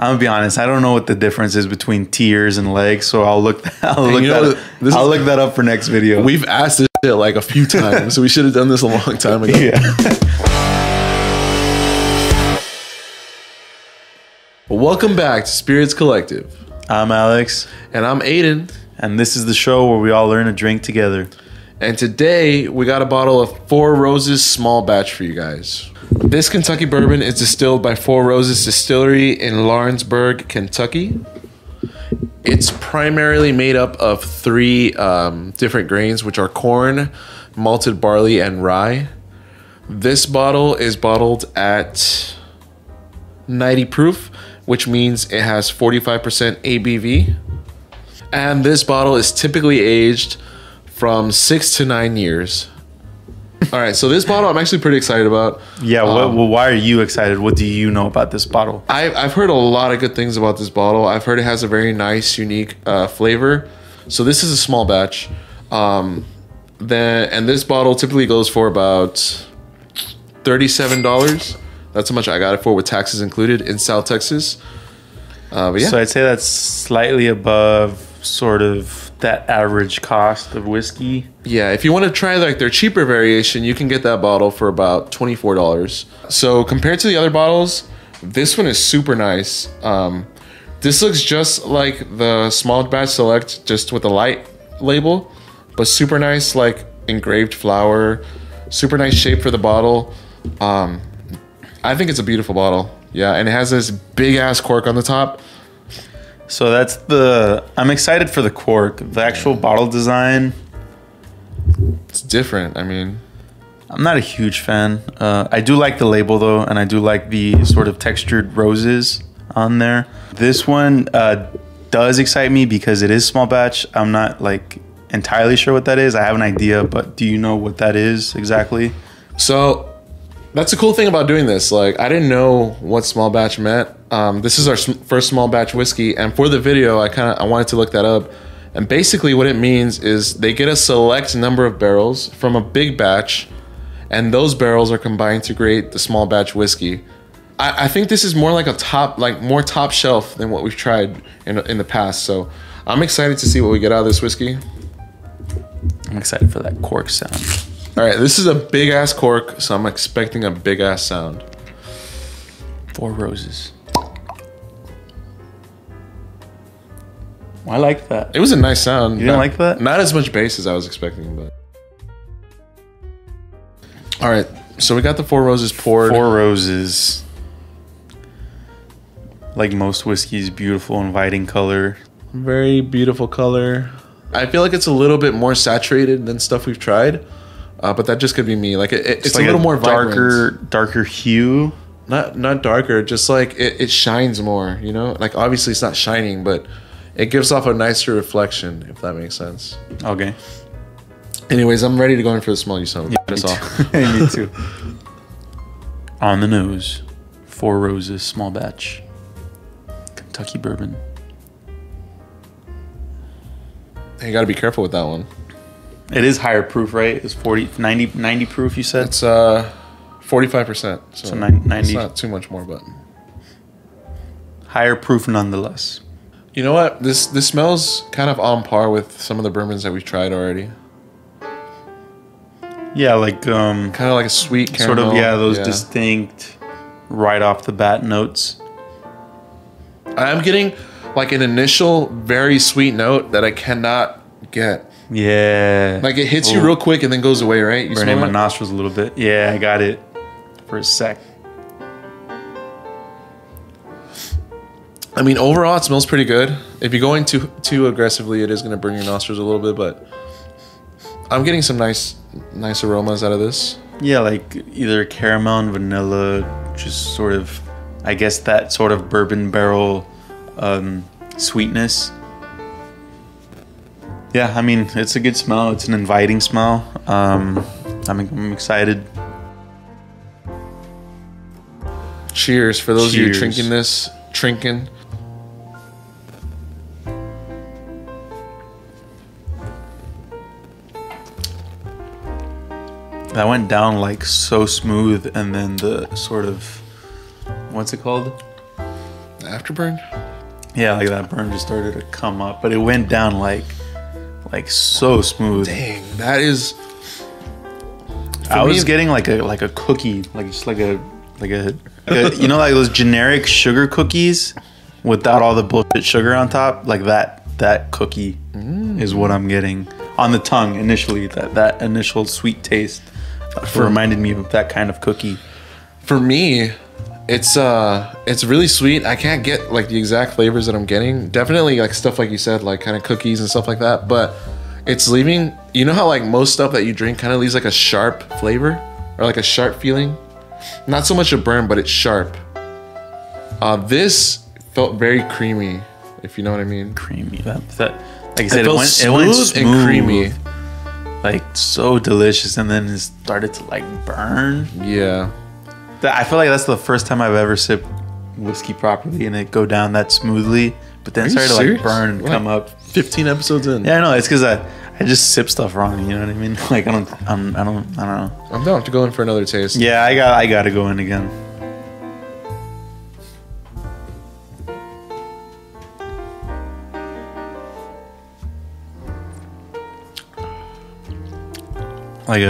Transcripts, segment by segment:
I'm gonna be honest. I don't know what the difference is between tiers and legs, so I'll look that up for next video. We've asked this shit like a few times, so we should have done this a long time ago. Yeah. Welcome back to Spirits Collective. I'm Alex. And I'm Aiden. And this is the show where we all learn to drink together. And today we got a bottle of Four Roses small batch for you guys. This Kentucky bourbon is distilled by Four Roses Distillery in Lawrenceburg, Kentucky. It's primarily made up of three different grains, which are corn, malted barley, and rye. This bottle is bottled at 90 proof, which means it has 45% ABV. And this bottle is typically aged from 6 to 9 years. All right, so this bottle I'm actually pretty excited about. Yeah, why are you excited? What do you know about this bottle? I've heard a lot of good things about this bottle. I've heard it has a very nice, unique flavor. So this is a small batch. And this bottle typically goes for about $37. That's how much I got it for with taxes included in South Texas. But yeah. So I'd say that's slightly above sort of that average cost of whiskey. Yeah, if you want to try like their cheaper variation, you can get that bottle for about $24. So compared to the other bottles, this one is super nice. This looks just like the small batch select, just with a light label, but super nice, like engraved flower, super nice shape for the bottle. I think it's a beautiful bottle. Yeah, and it has this big ass cork on the top. So I'm excited for the cork. The actual bottle design, it's different. I mean, I'm not a huge fan. I do like the label though, and I do like the sort of textured roses on there. This one does excite me because it is small batch. I'm not like entirely sure what that is. I have an idea, but do you know what that is exactly? So that's the cool thing about doing this. Like, I didn't know what small batch meant. This is our first small batch whiskey, and for the video, I wanted to look that up. And basically, what it means is they get a select number of barrels from a big batch, and those barrels are combined to create the small batch whiskey. I think this is more like more top shelf than what we've tried in the past. So I'm excited to see what we get out of this whiskey. I'm excited for that cork sound. All right, this is a big ass cork, so I'm expecting a big ass sound. Four Roses. I like that. It was a nice sound. You didn't like that? Not as much bass as I was expecting, but. All right, so we got the Four Roses poured. Four Roses. Like most whiskeys, beautiful, inviting color. Very beautiful color. I feel like it's a little bit more saturated than stuff we've tried. But that just could be me. Like it's like a little more darker hue. Not darker, just like it shines more, you know? Like obviously it's not shining, but it gives off a nicer reflection, if that makes sense. Okay. Anyways, I'm ready to go in for the smell. You sound me too. Me too. On the nose, Four Roses small batch, Kentucky bourbon. You got to be careful with that one. It is higher proof, right? It's 90 proof, you said? It's 45%. So 90. It's not too much more, but higher proof nonetheless. You know what? This smells kind of on par with some of the bourbons that we've tried already. Yeah, like kind of like a sweet caramel. Sort of, yeah, those distinct right off the bat notes. I'm getting like an initial very sweet note that I cannot get. Yeah. Like it hits you real quick and then goes away, right? You burning my nostrils a little bit. Yeah, I got it for a sec. I mean, overall, it smells pretty good. If you're going too aggressively, it is going to burn your nostrils a little bit, but I'm getting some nice aromas out of this. Yeah, like either caramel and vanilla, just sort of, I guess that sort of bourbon barrel sweetness. Yeah, I mean, it's a good smell. It's an inviting smell. I'm excited. Cheers for those of you drinking this. Trinking. That went down like so smooth, and then the sort of, what's it called? The afterburn? Yeah, like that burn just started to come up, but it went down like so smooth. Dang, that is. I was getting like a cookie, like just like a you know, like those generic sugar cookies without all the bullshit sugar on top, like that cookie is what I'm getting on the tongue initially. That initial sweet taste reminded me of that kind of cookie. For me, it's really sweet. I can't get like the exact flavors that I'm getting. Definitely like stuff like you said, like kind of cookies and stuff like that. But it's leaving. You know how like most stuff that you drink kind of leaves like a sharp flavor or like a sharp feeling. Not so much a burn, but it's sharp. This felt very creamy, if you know what I mean. Creamy. That like I said, it went smooth and creamy. Like so delicious, and then it started to like burn. Yeah. I feel like that's the first time I've ever sipped whiskey properly and it go down that smoothly. But then it started to like burn and come up. 15 episodes in. Yeah, I know. It's because I just sip stuff wrong. You know what I mean? Like I don't know. I'm down to go in for another taste. Yeah, I gotta go in again. Like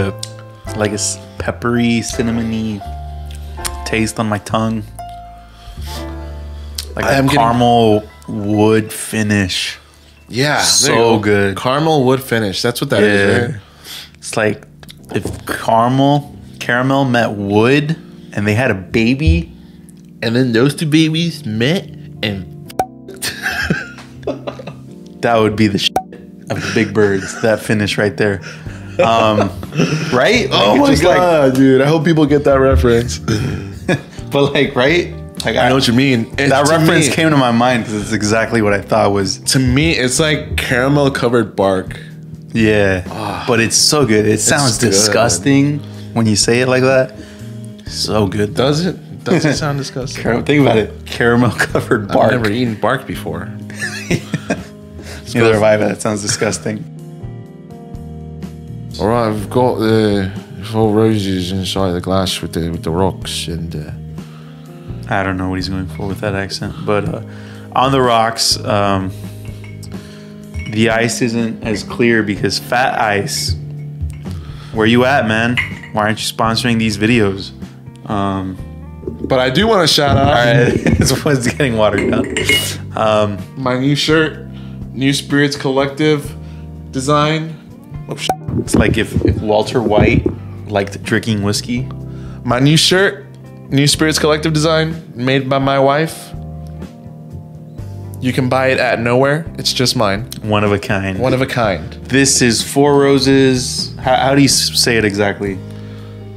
a peppery, cinnamony taste on my tongue. Like a caramel wood finish. Yeah, so good. Caramel wood finish. That's what that is, right? It's like if caramel met wood and they had a baby, and then those two babies met and that would be the shit of the Big Birds. That finish right there. Right? Oh my god, dude! I hope people get that reference. But like, right? Like I know what you mean. That reference came to my mind because it's exactly what I thought was. To me, it's like caramel covered bark. Yeah, but it's so good. It sounds disgusting when you say it like that. So good. Does it? Does it sound disgusting? Think about it. Caramel covered bark. I've never eaten bark before. Neither have I, but that sounds disgusting. All right, I've got the 4 roses inside the glass with the rocks and. I don't know what he's going for with that accent, but on the rocks, the ice isn't as clear because Fat Ice. Where you at, man? Why aren't you sponsoring these videos? But I do want to shout out. All right, this one's getting watered down. My new shirt, New Spirits Collective design. Oh, it's like if Walter White liked drinking whiskey. My new shirt, New Spirits Collective design, made by my wife. You can buy it at nowhere. It's just mine. One of a kind. One of a kind. This is 4 roses. How do you say it exactly?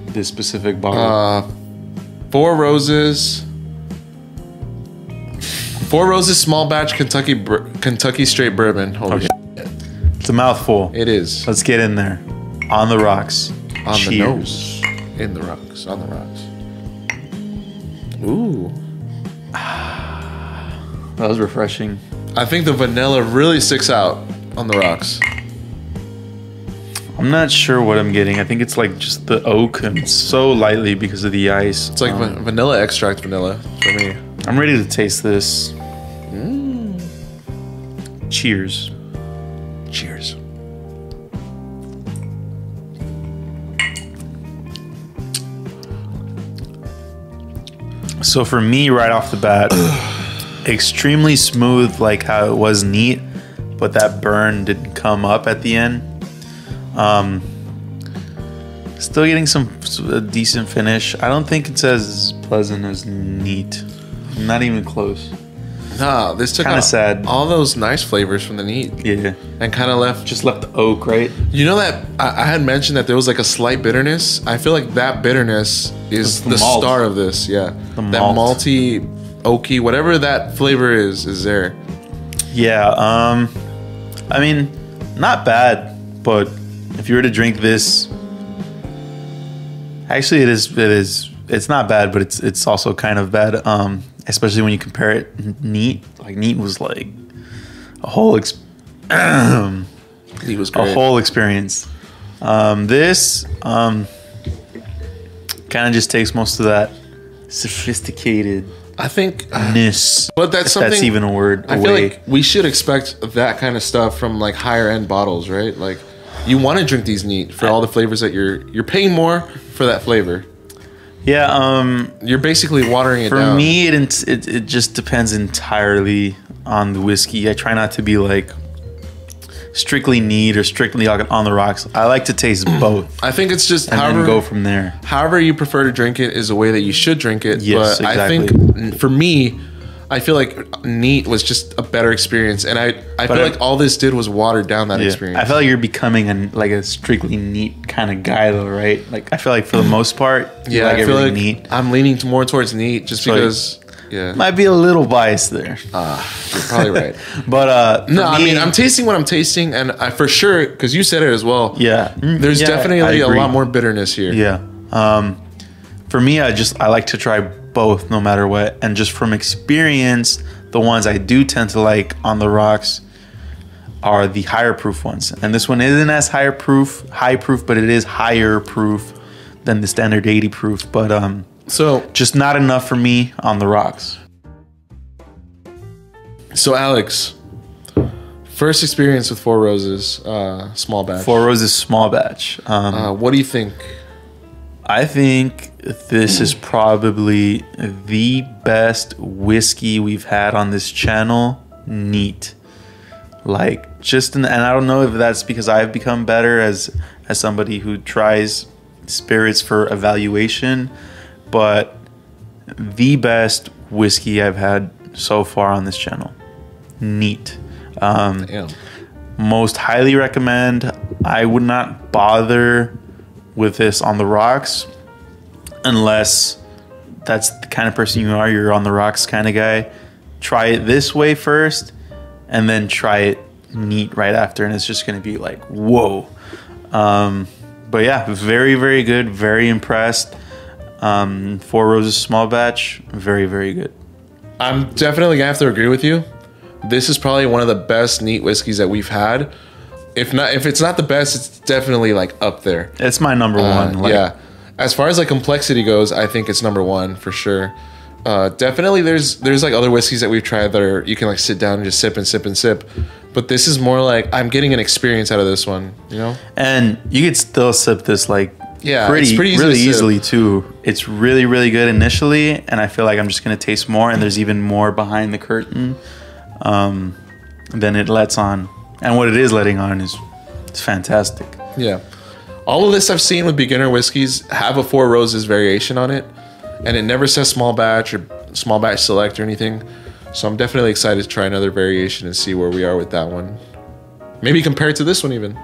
This specific bottle. 4 roses. 4 roses, small batch Kentucky straight bourbon. Holy shit. It's a mouthful. It is. Let's get in there. On the rocks. On Cheers. the nose. In the rocks. On the rocks. Ooh. That was refreshing. I think the vanilla really sticks out on the rocks. I'm not sure what I'm getting. I think it's like just the oak and so lightly because of the ice. It's like vanilla extract vanilla for me. I'm ready to taste this. Cheers. Cheers. So for me, right off the bat, extremely smooth, like how it was neat, but that burn didn't come up at the end. Still getting a decent finish. I don't think it's as pleasant as neat. Not even close. Nah, this took kind of sad. All those nice flavors from the neat. Yeah. And kind of left the oak, right? You know that I had mentioned that there was like a slight bitterness. I feel like that bitterness is the star of this. Yeah. That malty, oaky, whatever that flavor is there. Yeah. I mean, not bad, but if you were to drink this, actually it is. It's not bad, but it's also kind of bad. Especially when you compare it neat. Like neat was like a whole Neat was great. A whole experience. This kind of just takes most of that sophisticated I think, ness. but that's if something. that's even a word. I feel like we should expect that kind of stuff from like higher end bottles, right? Like, you want to drink these neat for all the flavors that you're paying more for that flavor. Yeah. You're basically watering it For down. me, it just depends entirely on the whiskey. I try not to be like strictly neat or strictly on the rocks. I like to taste both. I think it's just and then go from there. However you prefer to drink it is the way that you should drink it. Yes, but exactly. I think for me, I feel like neat was just a better experience, and I feel like all this did was water down that experience. I feel like you're becoming a strictly neat kind of guy though, right? Like I feel like for the most part, you like I feel like neat. I'm leaning more towards neat just So because. Yeah, might be a little biased there. you're probably right. But no, I mean I'm tasting what I'm tasting, and I for sure because you said it as well. Yeah, there's definitely I a agree. lot more bitterness here. Yeah. For me, I like to try both no matter what, and just from experience, the ones I do tend to like on the rocks are the higher proof ones, and this one isn't as high proof, but it is higher proof than the standard 80 proof. But So just not enough for me on the rocks. So Alex, first experience with Four Roses, small batch. Four Roses small batch. What do you think? I think this is probably the best whiskey we've had on this channel. Neat. Like and I don't know if that's because I've become better as somebody who tries spirits for evaluation, but the best whiskey I've had so far on this channel. Neat. Damn. Most highly recommend. I would not bother with this on the rocks unless that's the kind of person you are. You're on the rocks kind of guy. Try it this way first and then try it neat right after, and it's just going to be like, whoa. But yeah, very, very good. Very impressed. Four Roses small batch, very, very good. I'm definitely gonna have to agree with you. This is probably one of the best neat whiskeys that we've had. If it's not the best, it's definitely like up there. It's my number one. Yeah. As far as like complexity goes, I think it's number one for sure. Definitely there's like other whiskeys that we've tried that are you can like sit down and just sip and sip and sip. But this is more like I'm getting an experience out of this one, you know? And you could still sip this like it's pretty easy really to sip. easily too. It's really, really good initially, and I feel like I'm just gonna taste more, and there's even more behind the curtain than it lets on. And what it is letting on is it's fantastic. Yeah. All of this I've seen with beginner whiskeys have a Four Roses variation on it, and it never says small batch or small batch select or anything. So I'm definitely excited to try another variation and see where we are with that one. Maybe compare it to this one even.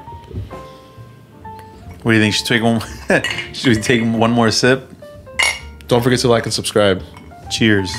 What do you think? Should we take one more sip? Don't forget to like and subscribe. Cheers.